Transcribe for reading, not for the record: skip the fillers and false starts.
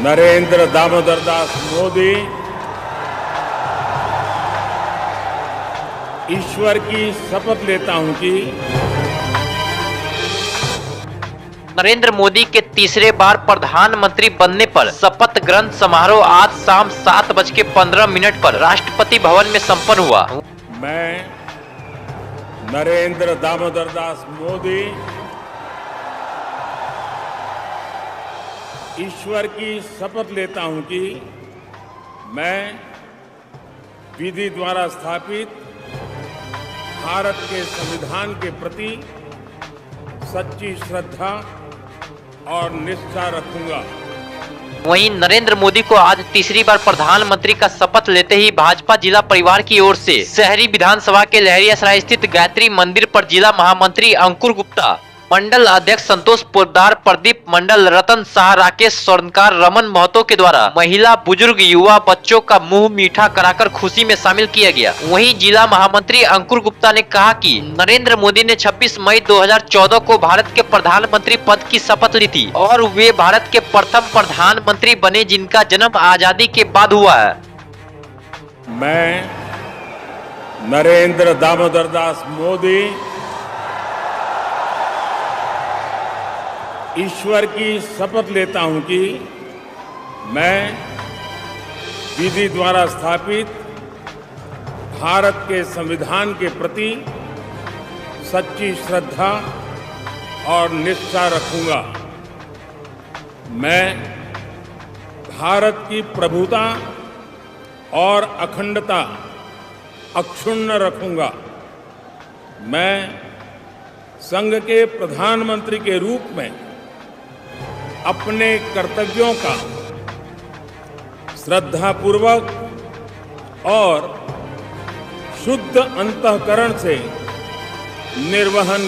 नरेंद्र दामोदर दास मोदी ईश्वर की शपथ लेता हूं कि नरेंद्र मोदी के तीसरे बार प्रधानमंत्री बनने पर शपथ ग्रहण समारोह आज शाम 7:15 पर राष्ट्रपति भवन में संपन्न हुआ। मैं नरेंद्र दामोदर दास मोदी ईश्वर की शपथ लेता हूं कि मैं विधि द्वारा स्थापित भारत के संविधान के प्रति सच्ची श्रद्धा और निष्ठा रखूंगा। वहीं नरेंद्र मोदी को आज तीसरी बार प्रधानमंत्री का शपथ लेते ही भाजपा जिला परिवार की ओर से शहरी विधानसभा के लहरियासराय स्थित गायत्री मंदिर पर जिला महामंत्री अंकुर गुप्ता, मंडल अध्यक्ष संतोष पोद्दार, प्रदीप मंडल, रतन शाह, राकेश स्वर्णकार, रमन महतो के द्वारा महिला, बुजुर्ग, युवा, बच्चों का मुंह मीठा कराकर खुशी में शामिल किया गया। वहीं जिला महामंत्री अंकुर गुप्ता ने कहा कि नरेंद्र मोदी ने 26 मई 2014 को भारत के प्रधानमंत्री पद की शपथ ली थी और वे भारत के प्रथम प्रधानमंत्री बने जिनका जन्म आजादी के बाद हुआ है। मैं नरेंद्र दामोदर दास मोदी ईश्वर की शपथ लेता हूं कि मैं विधि द्वारा स्थापित भारत के संविधान के प्रति सच्ची श्रद्धा और निष्ठा रखूंगा। मैं भारत की प्रभुता और अखंडता अक्षुण्ण रखूंगा। मैं संघ के प्रधानमंत्री के रूप में अपने कर्तव्यों का श्रद्धापूर्वक और शुद्ध अंतःकरण से निर्वहन